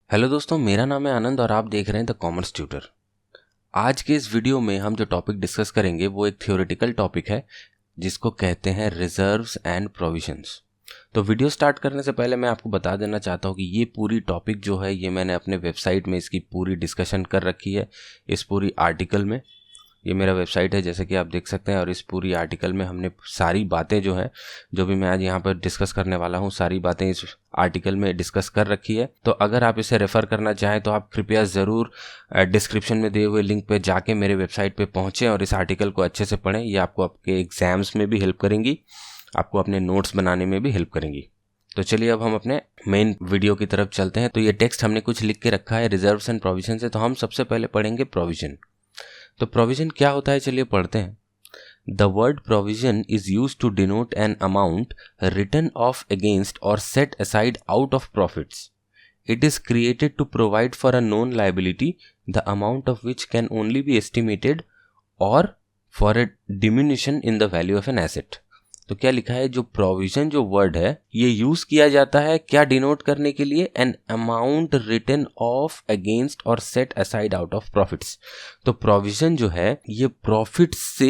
Hello दोस्तों, मेरा नाम है आनंद और आप देख रहे हैं द कॉमर्स ट्यूटर। आज के इस वीडियो में हम जो टॉपिक डिस्कस करेंगे वो एक थ्योरेटिकल टॉपिक है जिसको कहते हैं रिजर्व्स एंड प्रोविजंस। तो वीडियो स्टार्ट करने से पहले मैं आपको बता देना चाहता हूँ कि ये पूरी टॉपिक जो है ये मैंने अपने वेबसाइट में इसकी पूरी डिस्कशन कर रखी है। इस पूरी आर्टिकल में, ये मेरा वेबसाइट है जैसे कि आप देख सकते हैं, और इस पूरी आर्टिकल में हमने सारी बातें जो है, जो भी मैं आज यहाँ पर डिस्कस करने वाला हूँ, सारी बातें इस आर्टिकल में डिस्कस कर रखी है। तो अगर आप इसे रेफ़र करना चाहें तो आप कृपया ज़रूर डिस्क्रिप्शन में दिए हुए लिंक पे जाके मेरे वेबसाइट पे पहुँचें और इस आर्टिकल को अच्छे से पढ़ें। ये आपको आपके एग्ज़ाम्स में भी हेल्प करेंगी, आपको अपने नोट्स बनाने में भी हेल्प करेंगी। तो चलिए अब हम अपने मेन वीडियो की तरफ चलते हैं। तो ये टेक्स्ट हमने कुछ लिख के रखा है रिजर्व्स एंड प्रोविजन से। तो हम सबसे पहले पढ़ेंगे प्रोविजन। तो प्रोविजन क्या होता है, चलिए पढ़ते हैं। The word provision is use to denote an amount written off against और set aside out of profits. It is created to provide for a known liability, the amount of which can only be estimated, or for a diminution in the value of an asset. तो क्या लिखा है, जो provision जो word है ये use किया जाता है क्या डिनोट करने के लिए, an amount written off against और set aside out of profits. तो प्रोविजन जो है ये प्रॉफिट से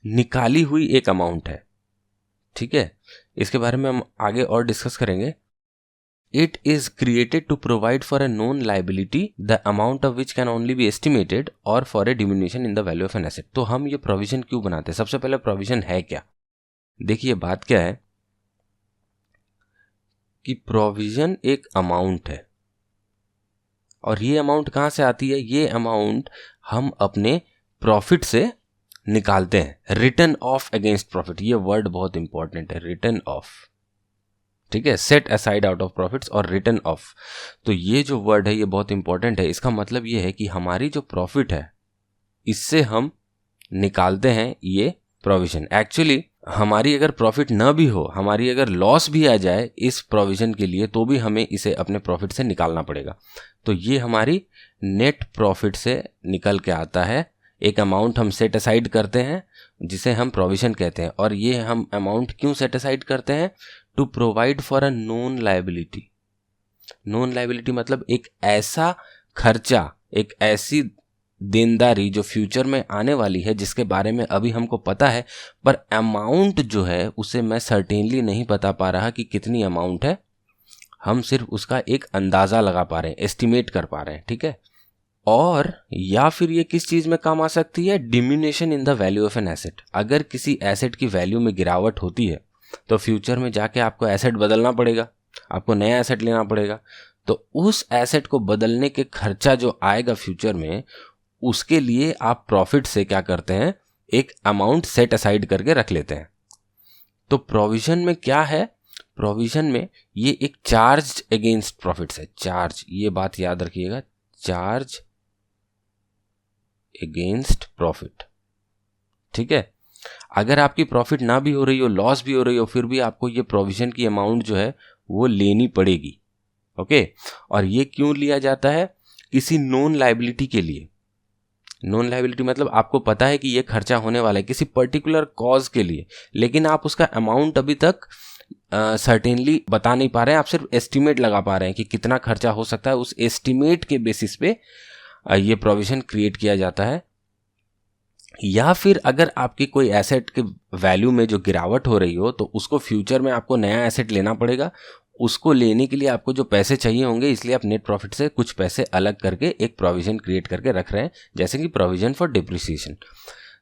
निकाली हुई एक अमाउंट है। ठीक है, इसके बारे में हम आगे और डिस्कस करेंगे। It is created to provide for a known liability, the amount of which can only be estimated, or for a diminution in the value of an asset. तो हम ये प्रोविजन क्यों बनाते हैं? सबसे पहले प्रोविजन है क्या? देखिए बात क्या है कि प्रोविजन एक अमाउंट है, और ये अमाउंट कहाँ से आती है? ये अमाउंट हम अपने प्रॉफिट से निकालते हैं। रिटर्न ऑफ अगेंस्ट प्रॉफिट, ये वर्ड बहुत इंपॉर्टेंट है, रिटर्न ऑफ। ठीक है, set aside out of profits और रिटर्न ऑफ। तो ये जो वर्ड है ये बहुत इंपॉर्टेंट है। इसका मतलब ये है कि हमारी जो प्रॉफिट है इससे हम निकालते हैं ये प्रोविजन। एक्चुअली हमारी अगर प्रॉफिट ना भी हो, हमारी अगर लॉस भी आ जाए इस प्रोविजन के लिए, तो भी हमें इसे अपने प्रॉफिट से निकालना पड़ेगा। तो ये हमारी नेट प्रॉफिट से निकल के आता है। एक अमाउंट हम सेट असाइड करते हैं जिसे हम प्रोविजन कहते हैं। और ये हम अमाउंट क्यों सेट असाइड करते हैं? To provide for a known liability. Known liability मतलब एक ऐसा खर्चा, एक ऐसी देनदारी जो फ्यूचर में आने वाली है, जिसके बारे में अभी हमको पता है, पर अमाउंट जो है उसे मैं सर्टेनली नहीं बता पा रहा कि कितनी अमाउंट है। हम सिर्फ उसका एक अंदाज़ा लगा पा रहे हैं, एस्टिमेट कर पा रहे हैं। ठीक है, और या फिर ये किस चीज़ में काम आ सकती है? Diminishing in the value of an asset. अगर किसी एसेट की वैल्यू में गिरावट होती है तो फ्यूचर में जाके आपको एसेट बदलना पड़ेगा, आपको नया एसेट लेना पड़ेगा। तो उस एसेट को बदलने के खर्चा जो आएगा फ्यूचर में, उसके लिए आप प्रॉफिट से क्या करते हैं? एक अमाउंट सेट असाइड करके रख लेते हैं। तो प्रोविजन में क्या है? प्रोविजन में ये एक चार्ज अगेंस्ट प्रॉफिट्स है। चार्ज, ये बात याद रखिएगा, चार्ज अगेंस्ट प्रॉफिट। ठीक है, अगर आपकी प्रॉफिट ना भी हो रही हो, लॉस भी हो रही हो, फिर भी आपको ये प्रोविजन की अमाउंट जो है वो लेनी पड़ेगी। ओके, और ये क्यों लिया जाता है? किसी नोन लायबिलिटी के लिए। नोन लायबिलिटी मतलब आपको पता है कि ये खर्चा होने वाला है किसी पर्टिकुलर कॉज के लिए, लेकिन आप उसका अमाउंट अभी तक सर्टेनली बता नहीं पा रहे हैं। आप सिर्फ एस्टिमेट लगा पा रहे हैं कि कितना खर्चा हो सकता है। उस एस्टिमेट के बेसिस पे ये प्रोविजन क्रिएट किया जाता है। या फिर अगर आपकी कोई एसेट के वैल्यू में जो गिरावट हो रही हो, तो उसको फ्यूचर में आपको नया एसेट लेना पड़ेगा। उसको लेने के लिए आपको जो पैसे चाहिए होंगे, इसलिए आप नेट प्रॉफिट से कुछ पैसे अलग करके एक प्रोविजन क्रिएट करके रख रहे हैं, जैसे कि प्रोविजन फॉर डिप्रिसिएशन।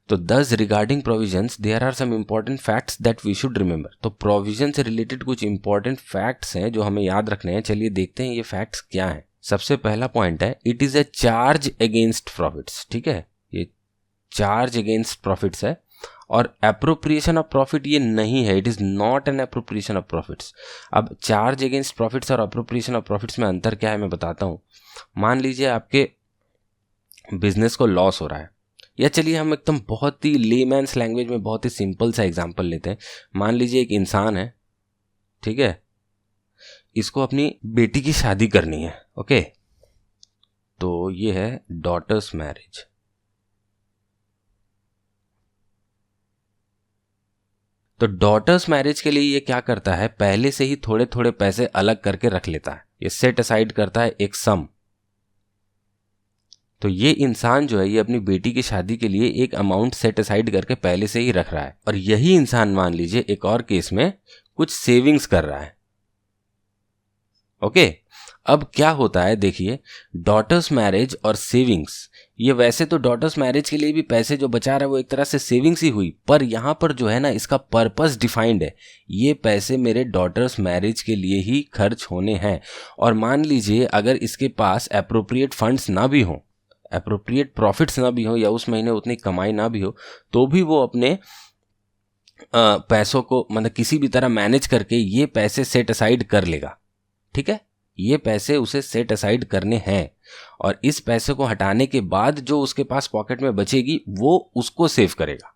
तो thus regarding provisions there are some important facts that we should remember. तो प्रोविजन से रिलेटेड कुछ इंपॉर्टेंट फैक्ट्स हैं जो हमें याद रखने हैं। चलिए देखते हैं ये फैक्ट्स क्या हैं। सबसे पहला पॉइंट है, it is a charge against profits. ठीक है, ये चार्ज अगेंस्ट प्रॉफिट्स है। और एप्रोप्रिएशन ऑफ प्रॉफिट ये नहीं है, it is not an appropriation of profits. अब चार्ज अगेंस्ट प्रॉफिट्स और एप्रोप्रिएशन ऑफ प्रॉफिट्स में अंतर क्या है मैं बताता हूँ। मान लीजिए आपके बिजनेस को लॉस हो रहा है, या चलिए हम एकदम बहुत ही लेमैन्स लैंग्वेज में बहुत ही सिंपल सा एग्जांपल लेते हैं। मान लीजिए एक इंसान है, ठीक है, इसको अपनी बेटी की शादी करनी है। ओके, तो ये है डॉटर्स मैरिज। तो डॉटर्स मैरिज के लिए ये क्या करता है, पहले से ही थोड़े थोड़े पैसे अलग करके रख लेता है। ये सेट असाइड करता है एक सम, तो ये इंसान जो है ये अपनी बेटी की शादी के लिए एक अमाउंट सेट असाइड करके पहले से ही रख रहा है, और यही इंसान मान लीजिए एक और केस में कुछ सेविंग्स कर रहा है। ओके, अब क्या होता है देखिए, डॉटर्स मैरिज और सेविंग्स, ये वैसे तो डॉटर्स मैरिज के लिए भी पैसे जो बचा रहा है वो एक तरह से सेविंग्स ही हुई, पर यहाँ पर जो है ना इसका पर्पस डिफाइंड है, ये पैसे मेरे डॉटर्स मैरिज के लिए ही खर्च होने हैं। और मान लीजिए अगर इसके पास एप्रोप्रिएट फंड्स ना भी हों, एप्रोप्रिएट प्रॉफिट्स ना भी हो, या उस महीने उतनी कमाई ना भी हो, तो भी वो अपने पैसों को मतलब किसी भी तरह मैनेज करके ये पैसे सेट असाइड कर लेगा। ठीक है, ये पैसे उसे सेट असाइड करने हैं, और इस पैसे को हटाने के बाद जो उसके पास पॉकेट में बचेगी वो उसको सेव करेगा।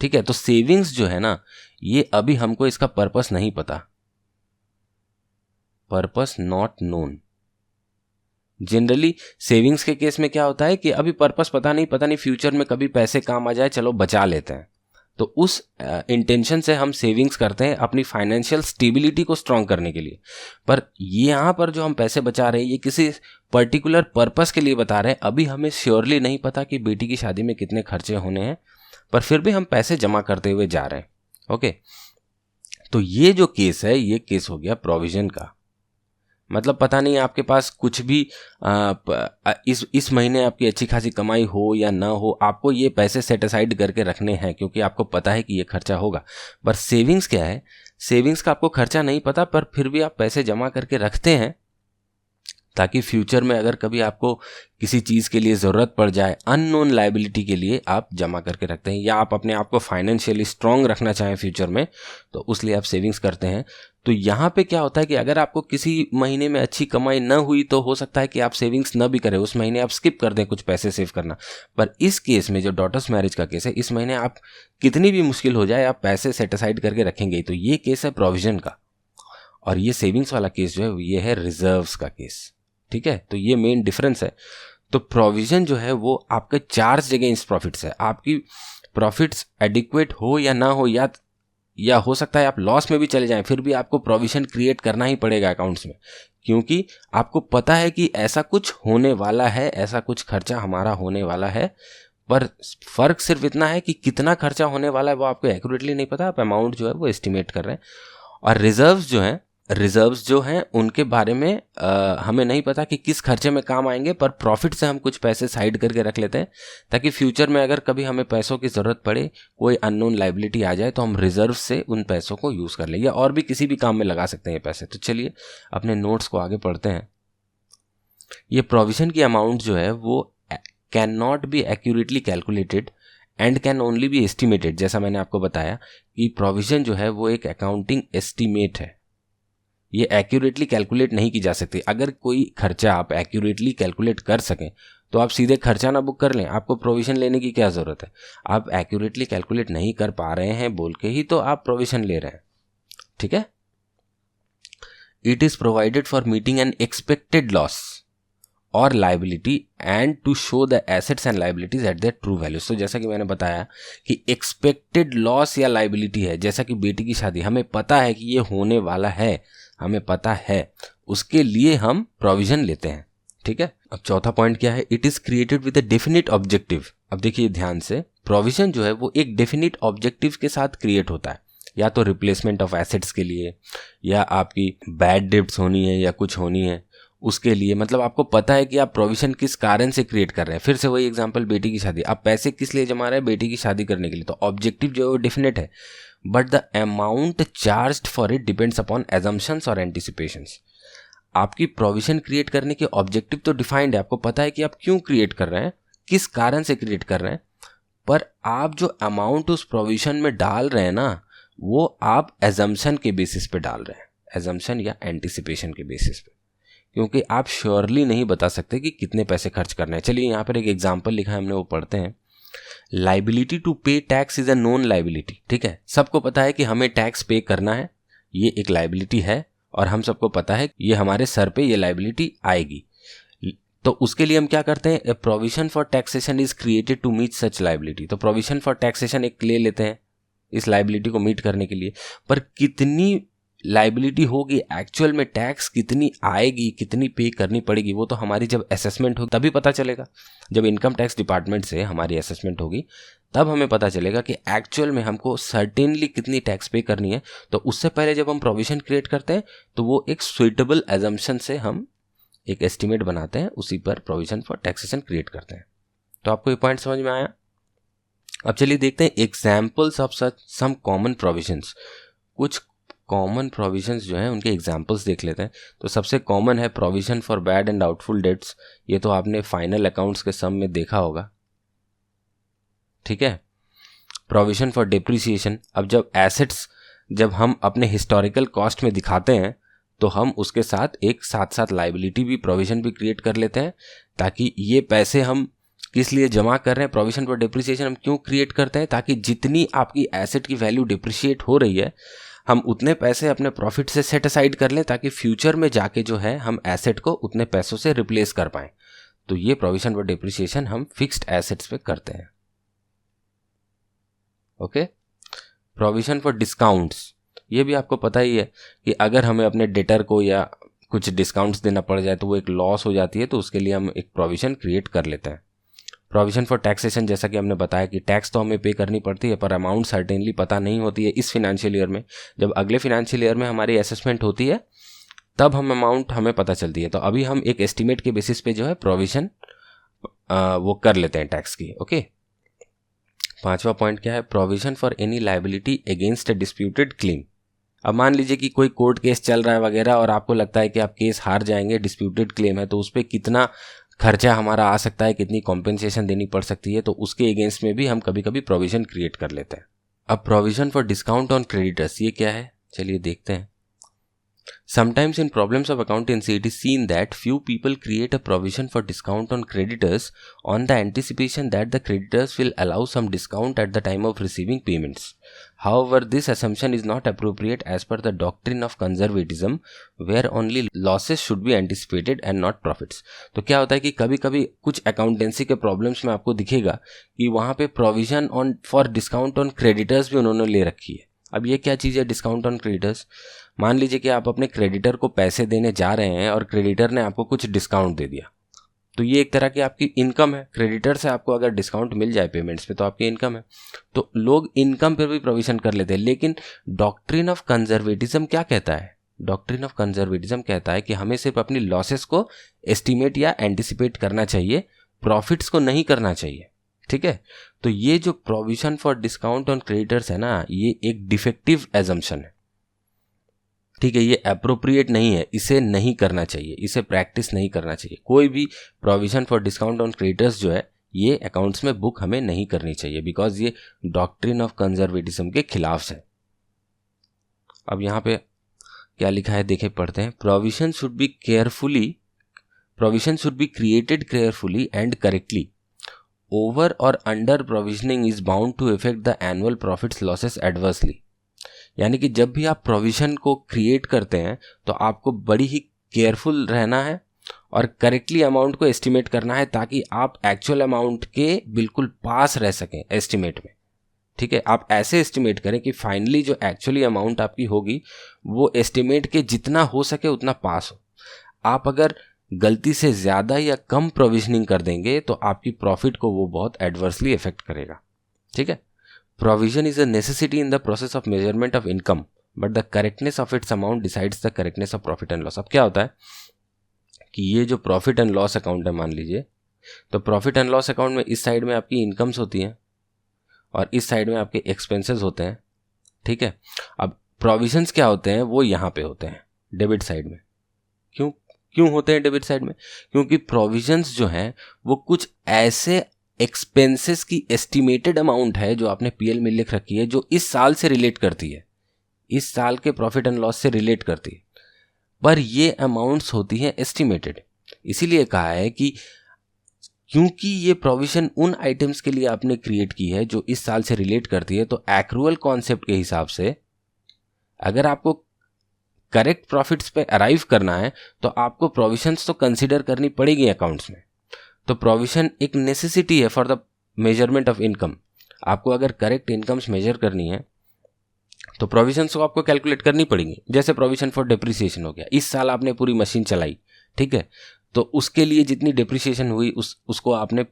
ठीक है, तो सेविंग्स जो है ना, ये अभी हमको इसका पर्पस नहीं पता, purpose not known. Generally savings के केस में क्या होता है कि अभी पर्पस पता नहीं फ्यूचर में कभी पैसे काम आ जाए, चलो बचा लेते हैं, तो उस इंटेंशन से हम सेविंग्स करते हैं अपनी फाइनेंशियल स्टेबिलिटी को स्ट्रॉन्ग करने के लिए। पर यहाँ पर जो हम पैसे बचा रहे हैं ये किसी पर्टिकुलर पर्पस के लिए बता रहे हैं। अभी हमें श्योरली नहीं पता कि बेटी की शादी में कितने खर्चे होने हैं, पर फिर भी हम पैसे जमा करते हुए जा रहे हैं। ओके, तो ये जो केस है ये केस हो गया प्रोविजन का। मतलब पता नहीं आपके पास कुछ भी इस महीने आपकी अच्छी खासी कमाई हो या ना हो, आपको ये पैसे सेट असाइड करके रखने हैं क्योंकि आपको पता है कि ये खर्चा होगा। पर सेविंग्स क्या है, सेविंग्स का आपको खर्चा नहीं पता, पर फिर भी आप पैसे जमा करके रखते हैं ताकि फ्यूचर में अगर कभी आपको किसी चीज़ के लिए ज़रूरत पड़ जाए, अननोन लायबिलिटी के लिए आप जमा करके रखते हैं, या आप अपने आप को फाइनेंशियली स्ट्रॉन्ग रखना चाहें फ्यूचर में, तो उसलिए आप सेविंग्स करते हैं। तो यहाँ पे क्या होता है कि अगर आपको किसी महीने में अच्छी कमाई न हुई तो हो सकता है कि आप सेविंग्स न भी करें, उस महीने आप स्किप कर दें कुछ पैसे सेव करना। पर इस केस में जो डॉटर्स मैरिज का केस है, इस महीने आप कितनी भी मुश्किल हो जाए आप पैसे सेट असाइड करके रखेंगे। तो ये केस है प्रोविजन का, और ये सेविंग्स वाला केस जो है ये है रिजर्व्स का केस। ठीक है, तो ये मेन डिफरेंस है। तो प्रोविजन जो है वो आपके चार्ज अगेंस्ट प्रॉफिट्स है। आपकी प्रॉफिट्स एडिक्वेट हो या ना हो, या हो सकता है आप लॉस में भी चले जाएं, फिर भी आपको प्रोविजन क्रिएट करना ही पड़ेगा अकाउंट्स में, क्योंकि आपको पता है कि ऐसा कुछ होने वाला है, ऐसा कुछ खर्चा हमारा होने वाला है। पर फर्क सिर्फ इतना है कि कितना खर्चा होने वाला है वो आपको एक्यूरेटली नहीं पता, आप अमाउंट जो है वो एस्टिमेट कर रहे हैं। और रिजर्व्स जो हैं उनके बारे में हमें नहीं पता कि किस खर्चे में काम आएंगे, पर प्रॉफिट से हम कुछ पैसे साइड करके रख लेते हैं ताकि फ्यूचर में अगर कभी हमें पैसों की ज़रूरत पड़े, कोई अननोन लायबिलिटी आ जाए, तो हम रिजर्व से उन पैसों को यूज़ कर लें, या और भी किसी भी काम में लगा सकते हैं ये पैसे। तो चलिए अपने नोट्स को आगे पढ़ते हैं। ये प्रोविजन की अमाउंट जो है वो can not be accurately calculated and can only B estimated. जैसा मैंने आपको बताया कि प्रोविजन जो है वो एक अकाउंटिंग एस्टिमेट है, ये एक्यूरेटली कैलकुलेट नहीं की जा सकती। अगर कोई खर्चा आप एक्यूरेटली कैलकुलेट कर सकें तो आप सीधे खर्चा ना बुक कर लें, आपको प्रोविजन लेने की क्या ज़रूरत है। आप एक्यूरेटली कैलकुलेट नहीं कर पा रहे हैं बोल के ही तो आप प्रोविजन ले रहे हैं। ठीक है, it is provided for meeting an expected loss और liability and to show the assets and liabilities at their true values. तो जैसा कि मैंने बताया कि एक्सपेक्टेड लॉस या लाइबिलिटी है, जैसा कि बेटी की शादी हमें पता है कि ये होने वाला है, हमें पता है, उसके लिए हम प्रोविजन लेते हैं। ठीक है, अब चौथा पॉइंट क्या है, it is created with a definite objective. अब देखिए ध्यान से, प्रोविजन जो है वो एक डेफिनिट ऑब्जेक्टिव के साथ क्रिएट होता है, या तो रिप्लेसमेंट ऑफ एसेट्स के लिए, या आपकी बैड डेब्ट्स होनी है या कुछ होनी है उसके लिए। मतलब आपको पता है कि आप प्रोविजन किस कारण से क्रिएट कर रहे हैं। फिर से वही एग्जांपल, बेटी की शादी, आप पैसे किस लिए जमा रहे हैं, बेटी की शादी करने के लिए, तो ऑब्जेक्टिव जो है वो डेफिनेट है, but the amount charged for it depends upon assumptions और एंटिसिपेशंस। आपकी प्रोविजन क्रिएट करने के ऑब्जेक्टिव तो डिफाइंड है, आपको पता है कि आप क्यों क्रिएट कर रहे हैं, किस कारण से क्रिएट कर रहे हैं, पर आप जो अमाउंट उस प्रोविजन में डाल रहे हैं ना, वो आप एजम्पशन के बेसिस पे डाल रहे हैं, एजम्पशन या एंटिसिपेशन के बेसिस पे, क्योंकि आप श्योरली नहीं बता सकते कि कितने पैसे खर्च करने हैं। चलिए यहाँ पर एक एग्जाम्पल लिखा है हमने, वो पढ़ते हैं। लाइबिलिटी टू पे tax is a known liability. ठीक है, सबको पता है कि हमें टैक्स पे करना है, ये एक लाइबिलिटी है, और हम सबको पता है ये हमारे सर पे ये लाइबिलिटी आएगी। तो उसके लिए हम क्या करते हैं, provision for taxation is created to meet such liability. तो प्रोविजन फॉर टैक्सेशन एक ले लेते हैं इस लाइबिलिटी को मीट करने के लिए, पर कितनी लाइबिलिटी होगी, एक्चुअल में टैक्स कितनी आएगी, कितनी पे करनी पड़ेगी, वो तो हमारी जब असेसमेंट होगी तभी पता चलेगा। जब इनकम टैक्स डिपार्टमेंट से हमारी असेसमेंट होगी तब हमें पता चलेगा कि एक्चुअल में हमको सर्टेनली कितनी टैक्स पे करनी है। तो उससे पहले जब हम प्रोविजन क्रिएट करते हैं तो वो एक सुइटेबल एजम्पशन से हम एक एस्टिमेट बनाते हैं, उसी पर प्रोविजन फॉर टैक्सेशन क्रिएट करते हैं। तो आपको ये पॉइंट समझ में आया? अब चलिए देखते हैं examples of such some common provisions. कुछ कॉमन प्रोविजंस जो हैं उनके एग्जाम्पल्स देख लेते हैं। तो सबसे कॉमन है provision for bad and doubtful debts. ये तो आपने फाइनल अकाउंट्स के सम में देखा होगा, ठीक है। प्रोविजन फॉर डिप्रिसिएशन, अब जब एसेट्स जब हम अपने हिस्टोरिकल कॉस्ट में दिखाते हैं तो हम उसके साथ एक साथ लाइबिलिटी भी, प्रोविजन भी क्रिएट कर लेते हैं, ताकि ये पैसे हम किस लिए जमा कर रहे हैं। प्रोविजन फॉर डिप्रिसिएशन हम क्यों क्रिएट करते हैं? ताकि जितनी आपकी एसेट की वैल्यू डिप्रिशिएट हो रही है हम उतने पैसे अपने प्रॉफिट से सेट असाइड कर लें, ताकि फ्यूचर में जाके जो है हम एसेट को उतने पैसों से रिप्लेस कर पाएं। तो ये प्रोविजन फॉर डिप्रिसिएशन हम फिक्स्ड एसेट्स पे करते हैं। ओके। प्रोविजन फॉर डिस्काउंट्स, ये भी आपको पता ही है कि अगर हमें अपने डेटर को या कुछ डिस्काउंट्स देना पड़ जाए तो वो एक लॉस हो जाती है, तो उसके लिए हम एक प्रोविजन क्रिएट कर लेते हैं। प्रोविजन फॉर टैक्सेशन, जैसा कि हमने बताया कि टैक्स तो हमें पे करनी पड़ती है पर अमाउंट सर्टेनली पता नहीं होती है इस फिनेंशियल ईयर में। जब अगले फिनेंशियल ईयर में हमारी असेसमेंट होती है तब हम अमाउंट हमें पता चलती है। तो अभी हम एक एस्टिमेट के बेसिस पे जो है प्रोविजन वो कर लेते हैं टैक्स की। ओके। पांचवा पॉइंट क्या है? Provision for any liability against a disputed claim. अब मान लीजिए कि कोई कोर्ट केस चल रहा है वगैरह और आपको लगता है कि आप केस हार जाएंगे, डिस्प्यूटेड क्लेम है, तो उस पर कितना खर्चा हमारा आ सकता है, कितनी कॉम्पेंसेशन देनी पड़ सकती है, तो उसके अगेंस्ट में भी हम कभी कभी प्रोविजन क्रिएट कर लेते हैं। अब provision for discount on creditors, ये क्या है? चलिए देखते हैं। Sometimes in problems of accountancy, it is seen that few people create a provision for discount on creditors on the anticipation that the creditors will allow some discount at the time of receiving payments. However, this assumption is not appropriate as per the doctrine of conservatism, where only losses should be anticipated and not profits. तो क्या होता है कि कभी कभी कुछ accountancy के problems में आपको दिखेगा कि वहाँ पे provision on for discount on creditors भी उन्होंने ले रखी है। अब ये क्या चीज़ है डिस्काउंट ऑन क्रेडिटर्स? मान लीजिए कि आप अपने क्रेडिटर को पैसे देने जा रहे हैं और क्रेडिटर ने आपको कुछ डिस्काउंट दे दिया, तो ये एक तरह की आपकी इनकम है। क्रेडिटर से आपको अगर डिस्काउंट मिल जाए पेमेंट्स पे तो आपकी इनकम है। तो लोग इनकम पर भी प्रोविजन कर लेते हैं। लेकिन डॉक्ट्रिन ऑफ कंजर्वेटिज्म क्या कहता है? डॉक्ट्रिन ऑफ कंजर्वेटिज्म कहता है कि हमें सिर्फ अपनी लॉसेस को एस्टिमेट या एंटिसिपेट करना चाहिए, प्रॉफिट्स को नहीं करना चाहिए। ठीक है। तो ये जो provision for discount on creditors है ना, ये एक डिफेक्टिव एजम्पशन है। ठीक है, ये अप्रोप्रिएट नहीं है, इसे नहीं करना चाहिए, इसे प्रैक्टिस नहीं करना चाहिए। कोई भी provision for discount on creditors जो है ये अकाउंट्स में बुक हमें नहीं करनी चाहिए, बिकॉज ये डॉक्ट्रिन ऑफ कंजर्वेटिज्म के खिलाफ है। अब यहाँ पे क्या लिखा है देखे, पढ़ते हैं। Provision should be created carefully and correctly. Over और under provisioning is bound to effect the annual profits losses adversely. यानी कि जब भी आप प्रोविजन को क्रिएट करते हैं तो आपको बड़ी ही केयरफुल रहना है और करेक्टली अमाउंट को एस्टिमेट करना है, ताकि आप एक्चुअल अमाउंट के बिल्कुल पास रह सकें एस्टिमेट में। ठीक है, आप ऐसे एस्टिमेट करें कि फाइनली जो एक्चुअली अमाउंट आपकी होगी वो एस्टिमेट के जितना हो सके उतना पास हो। आप अगर गलती से ज़्यादा या कम प्रोविजनिंग कर देंगे तो आपकी प्रॉफिट को वो बहुत एडवर्सली इफेक्ट करेगा। ठीक है। Provision is a necessity in the process of measurement of income, but the correctness of its amount decides the correctness of profit and loss. अब क्या होता है कि ये जो प्रॉफिट एंड लॉस अकाउंट है, मान लीजिए, तो प्रॉफिट एंड लॉस अकाउंट में इस साइड में आपकी इनकम्स होती हैं और इस साइड में आपके एक्सपेंसेस होते हैं। ठीक है। अब प्रोविजंस क्या होते हैं, वो यहाँ पे होते हैं डेबिट साइड में। क्यों होते हैं डेबिट साइड में? क्योंकि प्रोविजंस जो हैं वो कुछ ऐसे एक्सपेंसेस की एस्टिमेटेड अमाउंट है जो आपने पीएल में लिख रखी है, जो इस साल से रिलेट करती है, इस साल के प्रॉफिट एंड लॉस से रिलेट करती है, पर ये अमाउंट्स होती हैं एस्टिमेटेड। इसीलिए कहा है कि क्योंकि ये प्रोविजन उन आइटम्स के लिए आपने क्रिएट की है जो इस साल से रिलेट करती है, तो एक्रूअल कॉन्सेप्ट के हिसाब से अगर आपको करेक्ट प्रॉफिट्स पे अराइव करना है तो आपको प्रोविजंस तो कंसिडर करनी पड़ेगी अकाउंट्स में। तो प्रोविजन एक नेसेसिटी है for the measurement of income. आपको अगर करेक्ट इनकम्स मेजर करनी है तो प्रोविजंस को आपको कैलकुलेट करनी पड़ेंगी। जैसे प्रोविजन फॉर डिप्रिसिएशन हो गया, इस साल आपने पूरी मशीन चलाई, ठीक है, तो उसके लिए जितनी डिप्रिसिएशन हुई उसको आपने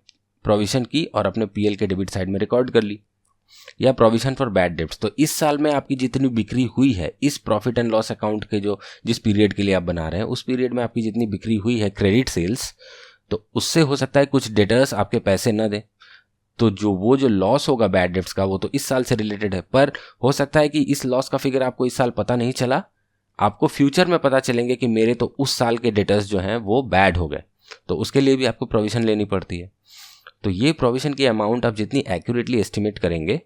प्रोविजन की और अपने पीएल के डेबिट साइड में रिकॉर्ड कर ली। या प्रोविजन फॉर बैड डेब्ट्स, तो इस साल में आपकी जितनी बिक्री हुई है इस प्रॉफिट एंड लॉस अकाउंट के जिस पीरियड के लिए आप बना रहे हैं उस पीरियड में आपकी जितनी बिक्री हुई है क्रेडिट सेल्स, तो उससे हो सकता है कुछ डेटर्स आपके पैसे न दें, तो जो लॉस होगा बैड डेब्ट्स का वो तो इस साल से रिलेटेड है। पर हो सकता है कि इस लॉस का फिगर आपको इस साल पता नहीं चला, आपको फ्यूचर में पता चलेंगे कि मेरे तो उस साल के डेटर्स जो हैं वो बैड हो गए, तो उसके लिए भी आपको प्रोविजन लेनी पड़ती है। तो ये प्रोविजन की अमाउंट आप जितनी एक्यूरेटली एस्टिमेट करेंगे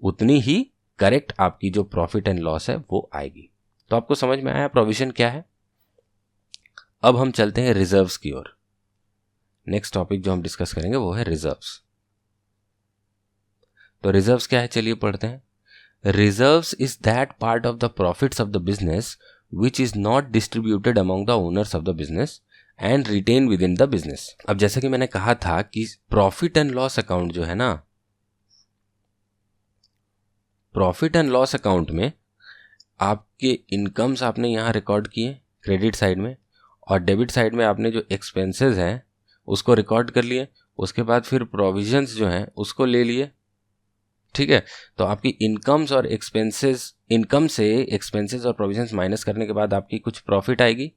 उतनी ही करेक्ट आपकी जो प्रॉफिट एंड लॉस है वो आएगी। तो आपको समझ में आया प्रोविजन क्या है। अब हम चलते हैं रिजर्व्स की ओर। नेक्स्ट टॉपिक जो हम डिस्कस करेंगे वो है रिजर्व्स। तो रिजर्व्स क्या है, चलिए पढ़ते हैं। Reserves is that part of the profits of the business which is not distributed among the owners of the business and retained within the business. अब जैसे कि मैंने कहा था कि प्रॉफिट एंड लॉस अकाउंट जो है ना, प्रॉफिट एंड लॉस अकाउंट में आपके इनकम्स आपने यहाँ रिकॉर्ड किए क्रेडिट साइड में, और डेबिट साइड में आपने जो एक्सपेंसेस हैं उसको रिकॉर्ड कर लिए, उसके बाद फिर प्रोविजंस जो हैं उसको ले लिए, ठीक है। तो आपकी इनकम्स और एक्सपेंसेस, इनकम से एक्सपेंसेस और प्रोविजंस माइनस करने के बाद आपकी कुछ प्रॉफिट आएगी।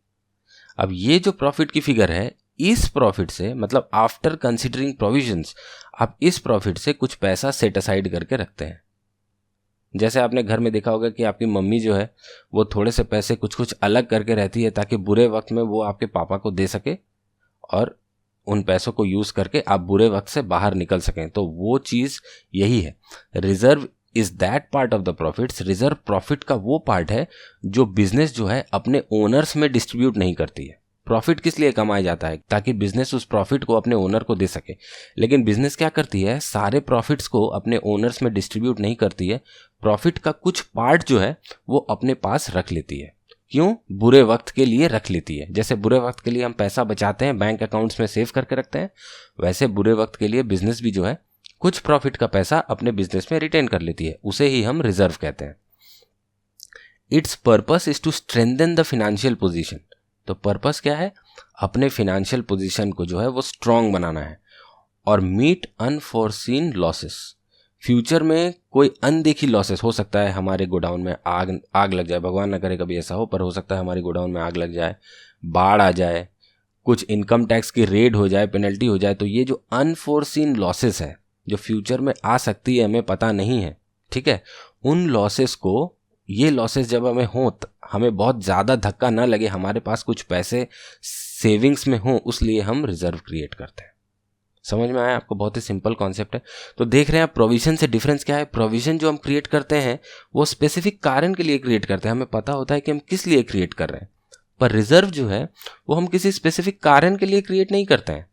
अब ये जो प्रॉफिट की फिगर है, इस प्रॉफिट से मतलब आफ्टर कंसिडरिंग प्रोविजंस, आप इस प्रॉफिट से कुछ पैसा सेट असाइड करके रखते हैं। जैसे आपने घर में देखा होगा कि आपकी मम्मी जो है वो थोड़े से पैसे कुछ कुछ अलग करके रहती है ताकि बुरे वक्त में वो आपके पापा को दे सके और उन पैसों को यूज करके आप बुरे वक्त से बाहर निकल सकें। तो वो चीज यही है, reserve is that part of the profits. Reserve profit का वो पार्ट है जो बिजनेस जो है अपने ओनर्स में डिस्ट्रीब्यूट नहीं करती है। प्रॉफिट किस लिए कमाया जाता है, ताकि बिजनेस उस प्रॉफिट को अपने ओनर को दे सके। लेकिन बिजनेस क्या करती है, सारे प्रॉफिट्स को अपने ओनर्स में डिस्ट्रीब्यूट नहीं करती है, प्रॉफिट का कुछ पार्ट जो है वो अपने पास रख लेती है। क्यों? बुरे वक्त के लिए रख लेती है। जैसे बुरे वक्त के लिए हम पैसा बचाते हैं, बैंक अकाउंट्स में सेव करके रखते हैं, वैसे बुरे वक्त के लिए बिजनेस भी जो है कुछ प्रॉफिट का पैसा अपने बिजनेस में रिटेन कर लेती है, उसे ही हम रिजर्व कहते हैं। Its purpose is to strengthen the financial position. तो पर्पस क्या है, अपने फाइनेंशियल पोजीशन को जो है वो स्ट्रांग बनाना है। और मीट अनफोर्सीन लॉसेस, फ्यूचर में कोई अनदेखी लॉसेस हो सकता है, हमारे गोडाउन में आग लग जाए, भगवान ना करे कभी ऐसा हो, पर हो सकता है हमारी गोडाउन में आग लग जाए, बाढ़ आ जाए, कुछ इनकम टैक्स की रेड हो जाए, पेनल्टी हो जाए। तो ये जो अनफोर्सीन लॉसेस है जो फ्यूचर में आ सकती है, हमें पता नहीं है, ठीक है, उन लॉसेस को, ये लॉसेस जब हमें हो हमें बहुत ज़्यादा धक्का ना लगे, हमारे पास कुछ पैसे सेविंग्स में हो, उसलिए हम रिजर्व क्रिएट करते हैं। समझ में आया आपको? बहुत ही सिंपल कॉन्सेप्ट है। तो देख रहे हैं आप प्रोविजन से डिफरेंस क्या है। प्रोविजन जो हम क्रिएट करते हैं वो स्पेसिफिक कारण के लिए क्रिएट करते हैं, हमें पता होता है कि हम किस लिए क्रिएट कर रहे हैं। पर रिजर्व जो है वो हम किसी स्पेसिफिक कारण के लिए क्रिएट नहीं करते हैं,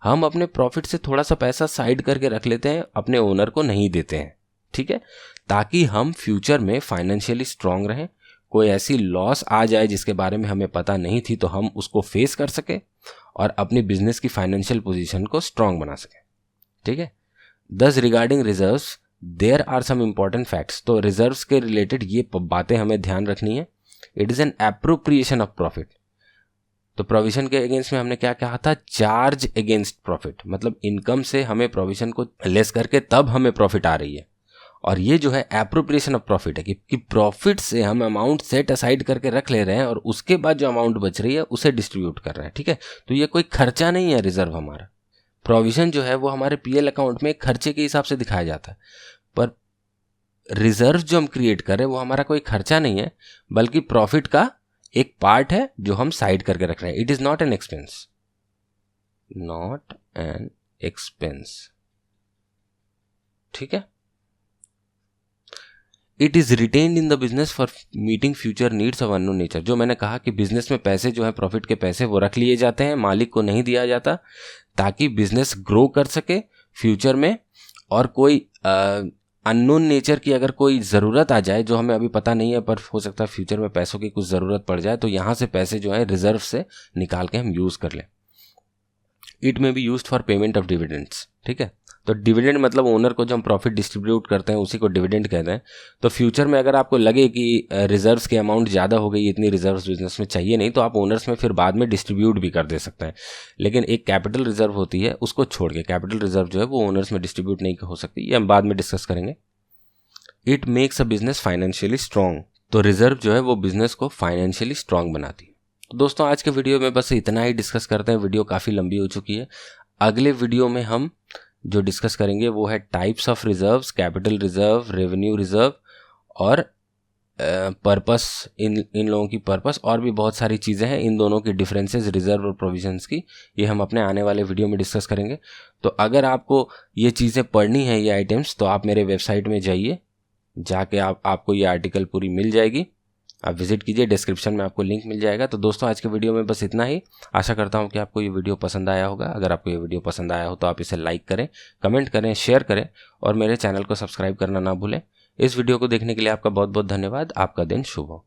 हम अपने प्रॉफिट से थोड़ा सा पैसा साइड करके रख लेते हैं, अपने ओनर को नहीं देते हैं, ठीक है, ताकि हम फ्यूचर में फाइनेंशियली स्ट्रांग रहें। कोई ऐसी लॉस आ जाए जिसके बारे में हमें पता नहीं थी तो हम उसको फेस कर सके और अपनी बिजनेस की फाइनेंशियल पोजीशन को स्ट्रांग बना सके, ठीक है। Thus regarding reserves there are some important facts. तो रिजर्व्स के रिलेटेड ये बातें हमें ध्यान रखनी है। It is an appropriation of profit. तो प्रोविजन के अगेंस्ट में हमने क्या कहा था, चार्ज अगेंस्ट प्रॉफिट, मतलब इनकम से हमें प्रोविजन को लेस करके तब हमें प्रॉफिट आ रही है। और ये जो है एप्रोप्रिएशन ऑफ प्रॉफिट है कि प्रॉफिट से हम अमाउंट सेट असाइड करके रख ले रहे हैं और उसके बाद जो अमाउंट बच रही है उसे डिस्ट्रीब्यूट कर रहे हैं, ठीक है। तो ये कोई खर्चा नहीं है रिजर्व हमारा। प्रोविजन जो है वो हमारे पीएल अकाउंट में खर्चे के हिसाब से दिखाया जाता है, पर रिजर्व जो हम क्रिएट कर रहे हैं वो हमारा कोई खर्चा नहीं है, बल्कि प्रॉफिट का एक पार्ट है जो हम साइड करके रख रहे हैं। It is not an expense, not an expense, ठीक है। It is retained in the business for meeting future needs of unknown nature. जो मैंने कहा कि बिजनेस में पैसे जो है, प्रॉफिट के पैसे वो रख लिए जाते हैं, मालिक को नहीं दिया जाता, ताकि बिजनेस ग्रो कर सके फ्यूचर में। और कोई अननोन नेचर की अगर कोई ज़रूरत आ जाए जो हमें अभी पता नहीं है, पर हो सकता है फ्यूचर में पैसों की कुछ ज़रूरत पड़ जाए, तो यहाँ से पैसे जो है रिजर्व से निकाल के हम यूज़ कर लें। इट में be used for payment of dividends, ठीक है। तो डिविडेंड मतलब ओनर को जो हम प्रॉफिट डिस्ट्रीब्यूट करते हैं उसी को डिविडेंड कहते हैं। तो फ्यूचर में अगर आपको लगे कि रिजर्व्स की अमाउंट ज़्यादा हो गई, इतनी रिजर्व्स बिजनेस में चाहिए नहीं, तो आप ओनर्स में फिर बाद में डिस्ट्रीब्यूट भी कर दे सकते हैं। लेकिन एक कैपिटल रिजर्व होती है, उसको छोड़ के कैपिटल रिजर्व जो है वो ओनर्स में डिस्ट्रीब्यूट नहीं हो सकती, ये हम बाद में डिस्कस करेंगे। It makes a business financially strong. तो रिजर्व जो है वो बिजनेस को फाइनेंशियली स्ट्रॉन्ग बनाती है। तो दोस्तों आज के वीडियो में बस इतना ही डिस्कस करते हैं, वीडियो काफ़ी लंबी हो चुकी है। अगले वीडियो में हम जो डिस्कस करेंगे वो है types of reserves, capital reserve, revenue reserve और पर्पस, इन लोगों की पर्पस, और भी बहुत सारी चीज़ें हैं। इन दोनों की डिफरेंसेस रिजर्व और प्रोविजंस की, ये हम अपने आने वाले वीडियो में डिस्कस करेंगे। तो अगर आपको ये चीज़ें पढ़नी है, ये आइटम्स, तो आप मेरे वेबसाइट में जाइए, जाके आपको ये आर्टिकल पूरी मिल जाएगी। आप विजिट कीजिए, डिस्क्रिप्शन में आपको लिंक मिल जाएगा। तो दोस्तों आज के वीडियो में बस इतना ही। आशा करता हूँ कि आपको ये वीडियो पसंद आया होगा। अगर आपको ये वीडियो पसंद आया हो तो आप इसे लाइक करें, कमेंट करें, शेयर करें और मेरे चैनल को सब्सक्राइब करना ना भूलें। इस वीडियो को देखने के लिए आपका बहुत बहुत धन्यवाद। आपका दिन शुभ हो।